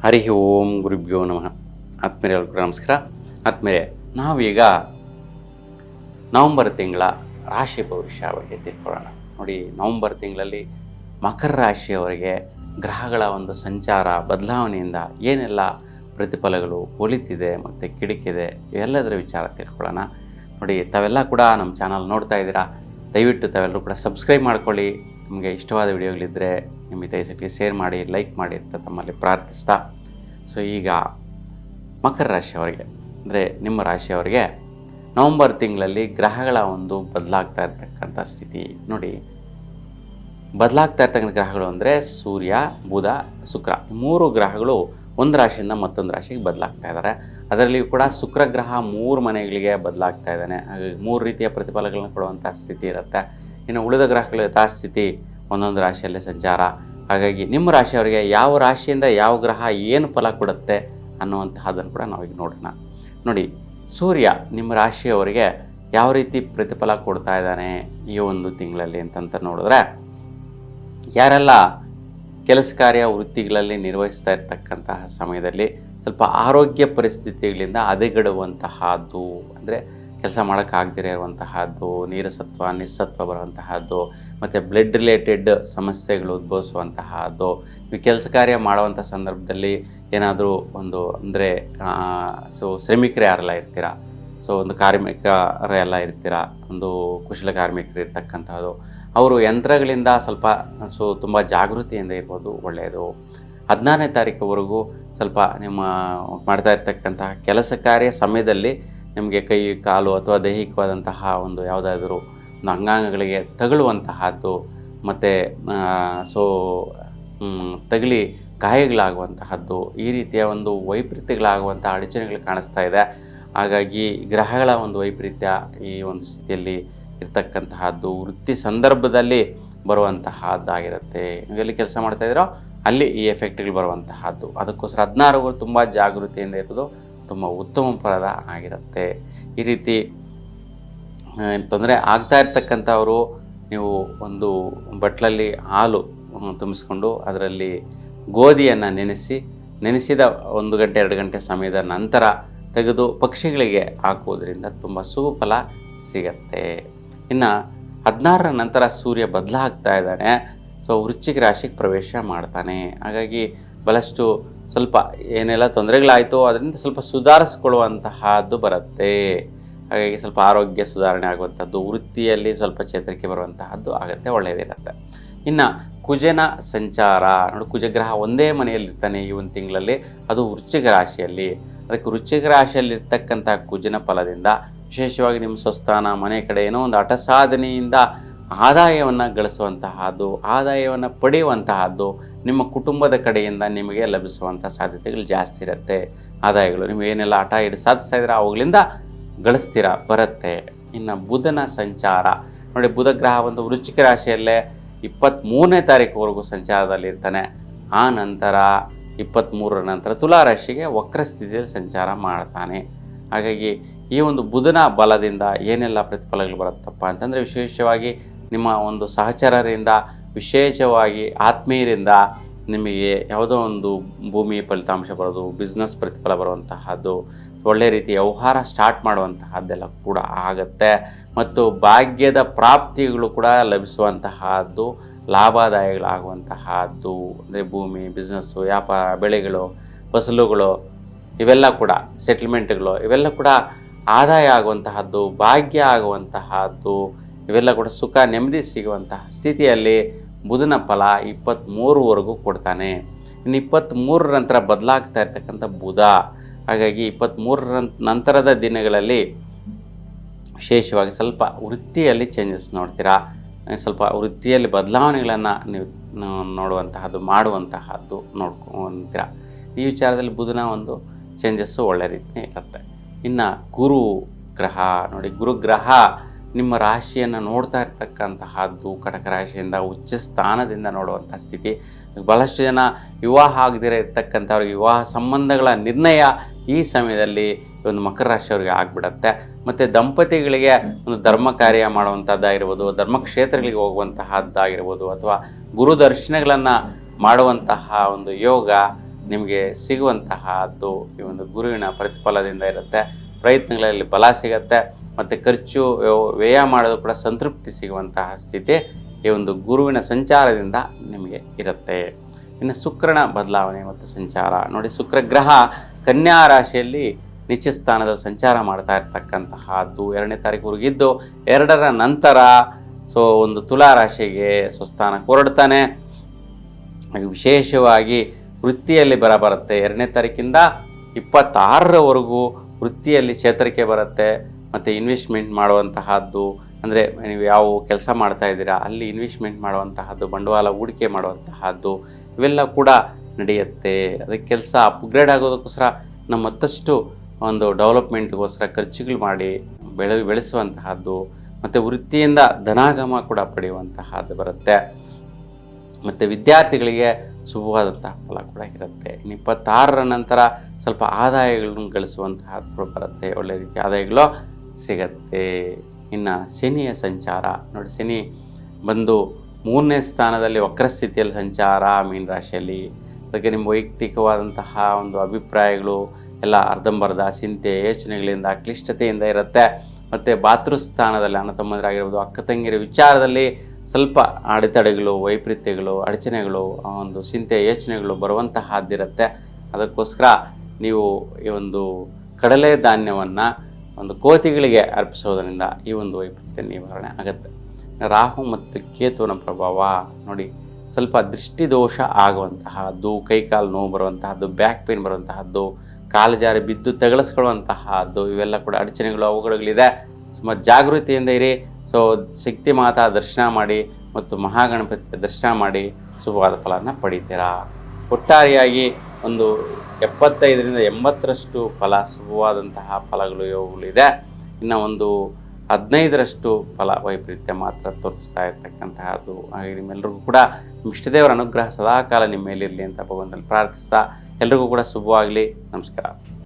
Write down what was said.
ಹರಿ ಓಂ ಗುರುಭ್ಯೋ ನಮಃ. ಆತ್ಮೀಯರಿಗೂ ನಮಸ್ಕಾರ. ಆತ್ಮೀಯರೇ, ನಾವೀಗ ನವಂಬರ್ ತಿಂಗಳ ರಾಶಿ ಭವಿಷ್ಯವನ್ನ ತಿಳ್ಕೊಳ್ಳೋಣ. ನೋಡಿ, ನವಂಬರ್ ತಿಂಗಳಲ್ಲಿ ಮಕರ ರಾಶಿಯವರಿಗೆ ಗ್ರಹಗಳ ಒಂದು ಸಂಚಾರ ಬದಲಾವಣೆಯಿಂದ ಏನೆಲ್ಲ ಪ್ರತಿಫಲಗಳು ಒಲಿತಿದೆ ಮತ್ತು ಕಿಡುಕಿದೆ ಇವೆಲ್ಲದರ ವಿಚಾರ ತಿಳ್ಕೊಳ್ಳೋಣ. ನೋಡಿ, ತಾವೆಲ್ಲ ಕೂಡ ನಮ್ಮ ಚಾನಲ್ ನೋಡ್ತಾ ಇದ್ದೀರಾ. ದಯವಿಟ್ಟು ತಾವೆಲ್ಲರೂ ಕೂಡ ಸಬ್ಸ್ಕ್ರೈಬ್ ಮಾಡ್ಕೊಳ್ಳಿ. ನಿಮಗೆ ಇಷ್ಟವಾದ ವಿಡಿಯೋಗಳಿದ್ದರೆ ನಿಮ್ಮ ದಯವಿಟ್ಟು ಶೇರ್ ಮಾಡಿ, ಲೈಕ್ ಮಾಡಿ ಅಂತ ತಮ್ಮಲ್ಲಿ ಪ್ರಾರ್ಥಿಸ್ತಾ, ಸೊ ಈಗ ಮಕರ ರಾಶಿಯವರಿಗೆ ಅಂದರೆ ನಿಮ್ಮ ರಾಶಿಯವರಿಗೆ ನವಂಬರ್ ತಿಂಗಳಲ್ಲಿ ಗ್ರಹಗಳ ಒಂದು ಬದಲಾಗ್ತಾ ಇರ್ತಕ್ಕಂಥ ಸ್ಥಿತಿ ನೋಡಿ. ಬದಲಾಗ್ತಾ ಇರ್ತಕ್ಕಂಥ ಗ್ರಹಗಳು ಅಂದರೆ ಸೂರ್ಯ, ಬುಧ, ಶುಕ್ರ, ಮೂರು ಗ್ರಹಗಳು ಒಂದು ರಾಶಿಯಿಂದ ಮತ್ತೊಂದು ರಾಶಿಗೆ ಬದಲಾಗ್ತಾ ಇದ್ದಾರೆ. ಅದರಲ್ಲಿಯೂ ಕೂಡ ಶುಕ್ರ ಗ್ರಹ 3 ಮನೆಗಳಿಗೆ ಬದಲಾಗ್ತಾ ಇದ್ದಾನೆ. ಹಾಗಾಗಿ 3 ರೀತಿಯ ಪ್ರತಿಫಲಗಳನ್ನು ಕೊಡುವಂಥ ಸ್ಥಿತಿ ಇರುತ್ತೆ. ಇನ್ನು ಉಳಿದ ಗ್ರಹಗಳ ಯಥಾಸ್ಥಿತಿ ಒಂದೊಂದು ರಾಶಿಯಲ್ಲಿ ಸಂಚಾರ. ಹಾಗಾಗಿ ನಿಮ್ಮ ರಾಶಿಯವರಿಗೆ ಯಾವ ರಾಶಿಯಿಂದ ಯಾವ ಗ್ರಹ ಏನು ಫಲ ಕೊಡುತ್ತೆ ಅನ್ನುವಂತಹದ್ದನ್ನು ಕೂಡ ನಾವೀಗ ನೋಡೋಣ. ನೋಡಿ, ಸೂರ್ಯ ನಿಮ್ಮ ರಾಶಿಯವರಿಗೆ ಯಾವ ರೀತಿ ಪ್ರತಿಫಲ ಕೊಡ್ತಾ ಇದ್ದಾನೆ ಈ ಒಂದು ತಿಂಗಳಲ್ಲಿ ಅಂತಂತ ನೋಡಿದ್ರೆ, ಯಾರೆಲ್ಲ ಕೆಲಸ ಕಾರ್ಯ ವೃತ್ತಿಗಳಲ್ಲಿ ನಿರ್ವಹಿಸ್ತಾ ಇರ್ತಕ್ಕಂತಹ ಸಮಯದಲ್ಲಿ ಸ್ವಲ್ಪ ಆರೋಗ್ಯ ಪರಿಸ್ಥಿತಿಗಳಿಂದ ಹದಗೆಡುವಂತಹದ್ದು, ಅಂದರೆ ಕೆಲಸ ಮಾಡೋಕ್ಕಾಗದಿರೋ ಇರುವಂತಹದ್ದು, ನೀರಸತ್ವ ನಿಸ್ಸತ್ವ ಬರುವಂತಹದ್ದು, ಮತ್ತು ಬ್ಲಡ್ ರಿಲೇಟೆಡ್ ಸಮಸ್ಯೆಗಳು ಉದ್ಭವಿಸುವಂತಹದ್ದು. ನೀವು ಕೆಲಸ ಕಾರ್ಯ ಮಾಡುವಂಥ ಸಂದರ್ಭದಲ್ಲಿ ಏನಾದರೂ ಒಂದು ಅಂದರೆ ಶ್ರಮಿಕರು ಯಾರೆಲ್ಲ ಇರ್ತೀರ, ಒಂದು ಕಾರ್ಮಿಕರೆಲ್ಲ ಇರ್ತೀರ, ಒಂದು ಕುಶಲ ಕಾರ್ಮಿಕರು ಇರ್ತಕ್ಕಂಥದ್ದು, ಅವರು ಯಂತ್ರಗಳಿಂದ ಸ್ವಲ್ಪ ತುಂಬ ಜಾಗೃತಿಯಿಂದ ಇರ್ಬೋದು, ಒಳ್ಳೆಯದು. 16ನೇ ತಾರೀಕುವರೆಗೂ ಸ್ವಲ್ಪ ನಿಮ್ಮ ಮಾಡ್ತಾ ಇರ್ತಕ್ಕಂತಹ ಕೆಲಸ ಕಾರ್ಯ ಸಮಯದಲ್ಲಿ ನಿಮಗೆ ಕೈ ಕಾಲು ಅಥವಾ ದೈಹಿಕವಾದಂತಹ ಒಂದು ಯಾವುದಾದ್ರೂ ಒಂದು ಅಂಗಾಂಗಗಳಿಗೆ ತಗುಲುವಂತಹದ್ದು ಮತ್ತು ತಗಲಿ ಗಾಯಗಳಾಗುವಂತಹದ್ದು, ಈ ರೀತಿಯ ಒಂದು ವೈಪರೀತ್ಯಗಳಾಗುವಂಥ ಅಡಚಣೆಗಳು ಕಾಣಿಸ್ತಾ ಇದೆ. ಹಾಗಾಗಿ ಗ್ರಹಗಳ ಒಂದು ವೈಪರೀತ್ಯ ಈ ಒಂದು ಸ್ಥಿತಿಯಲ್ಲಿ ಇರ್ತಕ್ಕಂತಹದ್ದು ವೃತ್ತಿ ಸಂದರ್ಭದಲ್ಲಿ ಬರುವಂತಹದ್ದಾಗಿರುತ್ತೆ. ನೀವು ಎಲ್ಲಿ ಕೆಲಸ ಮಾಡ್ತಾಯಿದ್ದೀರೋ ಅಲ್ಲಿ ಈ ಎಫೆಕ್ಟ್ಗಳು ಬರುವಂತಹದ್ದು. ಅದಕ್ಕೋಸ್ಕರ 16 ತುಂಬ ಜಾಗೃತಿಯಿಂದ ಇರೋದು ತುಂಬ ಉತ್ತಮ ಫಲದ ಆಗಿರುತ್ತೆ. ಈ ರೀತಿ ತೊಂದರೆ ಆಗ್ತಾ ಇರ್ತಕ್ಕಂಥವರು ನೀವು ಒಂದು ಬಟ್ಲಲ್ಲಿ ಹಾಲು ತುಂಬಿಸ್ಕೊಂಡು ಅದರಲ್ಲಿ ಗೋಧಿಯನ್ನು ನೆನೆಸಿದ 1 ಗಂಟೆ 2 ಗಂಟೆ ಸಮಯದ ನಂತರ ತೆಗೆದು ಪಕ್ಷಿಗಳಿಗೆ ಹಾಕುವುದರಿಂದ ತುಂಬ ಶುಭ ಫಲ ಸಿಗತ್ತೆ. ಇನ್ನು 16ರ ನಂತರ ಸೂರ್ಯ ಬದಲಾಗ್ತಾ ಇದ್ದಾನೆ. ವೃಶ್ಚಿಕ ರಾಶಿಗೆ ಪ್ರವೇಶ ಮಾಡ್ತಾನೆ. ಹಾಗಾಗಿ ಬಹಳಷ್ಟು ಸ್ವಲ್ಪ ಏನೆಲ್ಲ ತೊಂದರೆಗಳಾಯಿತು ಅದರಿಂದ ಸ್ವಲ್ಪ ಸುಧಾರಿಸ್ಕೊಳ್ಳುವಂತಹದ್ದು ಬರುತ್ತೆ. ಹಾಗಾಗಿ ಸ್ವಲ್ಪ ಆರೋಗ್ಯ ಸುಧಾರಣೆ ಆಗುವಂಥದ್ದು, ವೃತ್ತಿಯಲ್ಲಿ ಸ್ವಲ್ಪ ಚೇತರಿಕೆ ಬರುವಂತಹದ್ದು ಆಗುತ್ತೆ, ಒಳ್ಳೆಯದಿರುತ್ತೆ. ಇನ್ನು ಕುಜನ ಸಂಚಾರ ನೋಡಿ, ಕುಜಗ್ರಹ ಒಂದೇ ಮನೆಯಲ್ಲಿರ್ತಾನೆ ಈ ಒಂದು ತಿಂಗಳಲ್ಲಿ, ಅದು ವೃಶ್ಚಿಕ ರಾಶಿಯಲ್ಲಿ. ಅದಕ್ಕೆ ವೃಶ್ಚಿಕ ರಾಶಿಯಲ್ಲಿರ್ತಕ್ಕಂಥ ಕುಜನ ಫಲದಿಂದ ವಿಶೇಷವಾಗಿ ನಿಮ್ಮ ಸ್ವಸ್ಥಾನ ಮನೆ ಕಡೆ ಏನೋ ಒಂದು ಹಠ ಸಾಧನೆಯಿಂದ ಆದಾಯವನ್ನು ಗಳಿಸುವಂತಹದ್ದು, ಆದಾಯವನ್ನು ಪಡೆಯುವಂತಹದ್ದು, ನಿಮ್ಮ ಕುಟುಂಬದ ಕಡೆಯಿಂದ ನಿಮಗೆ ಲಭಿಸುವಂಥ ಸಾಧ್ಯತೆಗಳು ಜಾಸ್ತಿ ಇರುತ್ತೆ. ಆದಾಯಗಳು ನೀವು ಏನೆಲ್ಲ ಹಠ ಹಿಡಿದು ಸಾಧಿಸ್ತಾ ಇದ್ದೀರ ಅವುಗಳಿಂದ ಗಳಿಸ್ತೀರ ಬರುತ್ತೆ. ಇನ್ನು ಬುಧನ ಸಂಚಾರ ನೋಡಿ, ಬುಧ ಗ್ರಹ ಒಂದು ವೃಶ್ಚಿಕ ರಾಶಿಯಲ್ಲೇ 23ನೇ ತಾರೀಕುವರೆಗೂ ಸಂಚಾರದಲ್ಲಿ ಇರ್ತಾನೆ. ಆ ನಂತರ 23ರ ನಂತರ ತುಲಾ ರಾಶಿಗೆ ವಕ್ರ ಸ್ಥಿತಿಯಲ್ಲಿ ಸಂಚಾರ ಮಾಡ್ತಾನೆ. ಹಾಗಾಗಿ ಈ ಒಂದು ಬುಧನ ಬಲದಿಂದ ಏನೆಲ್ಲ ಪ್ರತಿಫಲಗಳು ಬರುತ್ತಪ್ಪ ಅಂತಂದರೆ, ವಿಶೇಷವಾಗಿ ನಿಮ್ಮ ಒಂದು ಸಹಚರರಿಂದ, ವಿಶೇಷವಾಗಿ ಆತ್ಮೀಯರಿಂದ ನಿಮಗೆ ಯಾವುದೋ ಒಂದು ಭೂಮಿ ಫಲಿತಾಂಶ ಬರೋದು, ಬಿಸ್ನೆಸ್ ಪ್ರತಿಫಲ ಬರುವಂತಹದ್ದು, ಒಳ್ಳೆ ರೀತಿ ವ್ಯವಹಾರ ಸ್ಟಾರ್ಟ್ ಮಾಡುವಂತಹದ್ದೆಲ್ಲ ಕೂಡ ಆಗುತ್ತೆ. ಮತ್ತು ಭಾಗ್ಯದ ಪ್ರಾಪ್ತಿಗಳು ಕೂಡ ಲಭಿಸುವಂತಹದ್ದು, ಲಾಭದಾಯಗಳಾಗುವಂತಹದ್ದು, ಅಂದರೆ ಭೂಮಿ, ಬಿಸ್ನೆಸ್ಸು, ವ್ಯಾಪಾರ, ಬೆಳೆಗಳು, ಫಸಲುಗಳು ಇವೆಲ್ಲ ಕೂಡ ಸೆಟ್ಲ್ಮೆಂಟ್ಗಳು ಇವೆಲ್ಲ ಕೂಡ ಆದಾಯ ಆಗುವಂತಹದ್ದು, ಭಾಗ್ಯ ಆಗುವಂತಹದ್ದು, ಇವೆಲ್ಲ ಕೂಡ ಸುಖ ನೆಮ್ಮದಿ ಸಿಗುವಂತಹ ಸ್ಥಿತಿಯಲ್ಲಿ ಬುಧನ ಫಲ 23ವರೆಗೂ ಕೊಡ್ತಾನೆ. ಇನ್ನು 23ರ ನಂತರ ಬದಲಾಗ್ತಾ ಇರ್ತಕ್ಕಂಥ ಬುಧ. ಹಾಗಾಗಿ 23ರ ನಂತರದ ದಿನಗಳಲ್ಲಿ ವಿಶೇಷವಾಗಿ ಸ್ವಲ್ಪ ವೃತ್ತಿಯಲ್ಲಿ ಚೇಂಜಸ್ ನೋಡ್ತೀರಾ, ಸ್ವಲ್ಪ ವೃತ್ತಿಯಲ್ಲಿ ಬದಲಾವಣೆಗಳನ್ನು ನೀವು ನೋಡುವಂತಹದ್ದು, ಮಾಡುವಂತಹದ್ದು ನೋಡ್ಕೊತೀರಾ. ಈ ವಿಚಾರದಲ್ಲಿ ಬುಧನ ಒಂದು ಚೇಂಜಸ್ಸು ಒಳ್ಳೆ ರೀತಿಯೇ ಇರುತ್ತೆ. ಇನ್ನು ಗುರು ಗ್ರಹ ನೋಡಿ, ಗುರುಗ್ರಹ ನಿಮ್ಮ ರಾಶಿಯನ್ನು ನೋಡ್ತಾ ಇರ್ತಕ್ಕಂತಹದ್ದು, ಕಟಕ ರಾಶಿಯಿಂದ ಉಚ್ಚ ಸ್ಥಾನದಿಂದ ನೋಡುವಂಥ ಸ್ಥಿತಿ. ಭಾಳಷ್ಟು ಜನ ವಿವಾಹ ಆಗದಿರೋ ಇರ್ತಕ್ಕಂಥವ್ರಿಗೆ ವಿವಾಹ ಸಂಬಂಧಗಳ ನಿರ್ಣಯ ಈ ಸಮಯದಲ್ಲಿ ಒಂದು ಮಕರ ರಾಶಿಯವರಿಗೆ ಆಗಿಬಿಡತ್ತೆ. ಮತ್ತು ದಂಪತಿಗಳಿಗೆ ಒಂದು ಧರ್ಮ ಕಾರ್ಯ ಮಾಡುವಂಥದ್ದಾಗಿರ್ಬೋದು, ಧರ್ಮಕ್ಷೇತ್ರಗಳಿಗೆ ಹೋಗುವಂತಹದ್ದಾಗಿರ್ಬೋದು, ಅಥವಾ ಗುರು ದರ್ಶನಗಳನ್ನು ಮಾಡುವಂತಹ ಒಂದು ಯೋಗ ನಿಮಗೆ ಸಿಗುವಂತಹದ್ದು ಈ ಒಂದು ಗುರುವಿನ ಪ್ರತಿಫಲದಿಂದ ಇರುತ್ತೆ. ಪ್ರಯತ್ನಗಳಲ್ಲಿ ಬಲ ಸಿಗತ್ತೆ ಮತ್ತು ಖರ್ಚು ವ್ಯಯ ಮಾಡೋದು ಕೂಡ ಸಂತೃಪ್ತಿ ಸಿಗುವಂತಹ ಸ್ಥಿತಿ ಈ ಒಂದು ಗುರುವಿನ ಸಂಚಾರದಿಂದ ನಿಮಗೆ ಇರುತ್ತೆ. ಇನ್ನು ಶುಕ್ರನ ಬದಲಾವಣೆ ಮತ್ತು ಸಂಚಾರ ನೋಡಿ, ಶುಕ್ರ ಗ್ರಹ ಕನ್ಯಾ ರಾಶಿಯಲ್ಲಿ ನೀಚ ಸ್ಥಾನದಲ್ಲಿ ಸಂಚಾರ ಮಾಡ್ತಾ ಇರ್ತಕ್ಕಂತಹದ್ದು 2ನೇ ತಾರೀಕುವರೆಗೆ ಇದ್ದು 2ರ ನಂತರ ಒಂದು ತುಲಾ ರಾಶಿಗೆ ಸ್ವಸ್ಥಾನಕ್ಕೆ ಹೊರಡ್ತಾನೆ. ವಿಶೇಷವಾಗಿ ವೃತ್ತಿಯಲ್ಲಿ ಬರುತ್ತೆ. 2ನೇ ತಾರೀಕಿಂದ 26ರವರೆಗೂ ವೃತ್ತಿಯಲ್ಲಿ ಚೇತರಿಕೆ ಬರುತ್ತೆ. ಮತ್ತು ಇನ್ವೆಸ್ಟ್ಮೆಂಟ್ ಮಾಡುವಂತಹದ್ದು, ಅಂದರೆ ನೀವು ಯಾವ ಕೆಲಸ ಮಾಡ್ತಾ ಇದ್ದೀರಾ ಅಲ್ಲಿ ಇನ್ವೆಸ್ಟ್ಮೆಂಟ್ ಮಾಡುವಂತಹದ್ದು, ಬಂಡವಾಳ ಹೂಡಿಕೆ ಮಾಡುವಂತಹದ್ದು ಇವೆಲ್ಲ ಕೂಡ ನಡೆಯುತ್ತೆ. ಅದಕ್ಕೆ ಕೆಲಸ ಅಪ್ಗ್ರೇಡ್ ಆಗೋದಕ್ಕೋಸ್ಕರ ನಮ್ಮ ಮತ್ತಷ್ಟು ಒಂದು ಡೆವಲಪ್ಮೆಂಟ್ಗೋಸ್ಕರ ಖರ್ಚುಗಳು ಮಾಡಿ ಬೆಳೆಸುವಂತಹದ್ದು ಮತ್ತು ವೃತ್ತಿಯಿಂದ ಧನಾಗಮ ಕೂಡ ಪಡೆಯುವಂತಹದ್ದು ಬರುತ್ತೆ. ಮತ್ತು ವಿದ್ಯಾರ್ಥಿಗಳಿಗೆ ಶುಭವಾದಂತಹ ಫಲ ಕೂಡ ಇರುತ್ತೆ. ಇನ್ನು 26ರ ನಂತರ ಸ್ವಲ್ಪ ಆದಾಯಗಳನ್ನು ಗಳಿಸುವಂತಹದ್ದು ಬರುತ್ತೆ, ಒಳ್ಳೆ ರೀತಿಯ ಆದಾಯಗಳು ಸಿಗತ್ತೆ. ಇನ್ನು ಶನಿಯ ಸಂಚಾರ ನೋಡಿ, ಶನಿ ಬಂದು 3ನೇ ಸ್ಥಾನದಲ್ಲಿ ವಕ್ರಸ್ಥಿತಿಯಲ್ಲಿ ಸಂಚಾರ ಮೀನ ರಾಶಿಯಲ್ಲಿ. ಅದಕ್ಕೆ ನಿಮ್ಮ ವೈಯಕ್ತಿಕವಾದಂತಹ ಒಂದು ಅಭಿಪ್ರಾಯಗಳು ಎಲ್ಲ ಅರ್ಧಂಬರ್ಧ ಚಿಂತೆ ಯೋಚನೆಗಳಿಂದ ಕ್ಲಿಷ್ಟತೆಯಿಂದ ಇರುತ್ತೆ. ಮತ್ತು ಭಾತೃಸ್ಥಾನದಲ್ಲಿ ಅಣ್ಣ ತಮ್ಮಂದಿರಾಗಿರ್ಬೋದು, ಅಕ್ಕ ತಂಗಿರ ವಿಚಾರದಲ್ಲಿ ಸ್ವಲ್ಪ ಅಡೆತಡೆಗಳು, ವೈಪರೀತ್ಯಗಳು, ಅಡಚಣೆಗಳು, ಒಂದು ಚಿಂತೆ ಯೋಚನೆಗಳು ಬರುವಂತಹದ್ದಿರುತ್ತೆ. ಅದಕ್ಕೋಸ್ಕರ ನೀವು ಈ ಒಂದು ಕಡಲೆ ಧಾನ್ಯವನ್ನು ಒಂದು ಕೋತಿಗಳಿಗೆ ಅರ್ಪಿಸೋದರಿಂದ ಈ ಒಂದು ವೈಪರೀತ್ಯ ನಿವಾರಣೆ ಆಗುತ್ತೆ. ರಾಹು ಮತ್ತು ಕೇತುವಿನ ಪ್ರಭಾವ ನೋಡಿ, ಸ್ವಲ್ಪ ದೃಷ್ಟಿದೋಷ ಆಗುವಂತಹದ್ದು, ಕೈಕಾಲು ನೋವು ಬರುವಂತಹದ್ದು, ಬ್ಯಾಕ್ ಪೇನ್ ಬರುವಂತಹದ್ದು, ಕಾಲು ಜಾರಿ ಬಿದ್ದು ತಗಲಿಸ್ಕೊಳ್ಳುವಂತಹದ್ದು ಇವೆಲ್ಲ ಕೂಡ ಅಡಚಣೆಗಳು ಅವುಗಳಿದೆ. ಸುಮಾರು ಜಾಗೃತಿಯಿಂದ ಇರಿ. ಶಕ್ತಿ ಮಾತಾ ದರ್ಶನ ಮಾಡಿ ಮತ್ತು ಮಹಾಗಣಪತಿ ದರ್ಶನ ಮಾಡಿ ಶುಭವಾದ ಫಲನ ಪಡಿತೀರಾ. ಒಟ್ಟಾರೆಯಾಗಿ ಒಂದು 75ರಿಂದ 80ರಷ್ಟು ಫಲ ಶುಭವಾದಂತಹ ಫಲಗಳು ಇವುಗಳಿದೆ. ಇನ್ನು ಒಂದು 15ರಷ್ಟು ಫಲ ವೈಪರೀತ್ಯ ಮಾತ್ರ ತೋರಿಸ್ತಾ ಇರ್ತಕ್ಕಂತಹದ್ದು. ಹಾಗೆ ನಿಮ್ಮೆಲ್ಲರಿಗೂ ಕೂಡ ಇಷ್ಟದೇವರ ಅನುಗ್ರಹ ಸದಾಕಾಲ ನಿಮ್ಮ ಮೇಲಿರಲಿ ಅಂತ ಭಗವಂತನಲ್ಲಿ ಪ್ರಾರ್ಥಿಸ್ತಾ ಎಲ್ರಿಗೂ ಕೂಡ ಶುಭವಾಗಲಿ. ನಮಸ್ಕಾರ.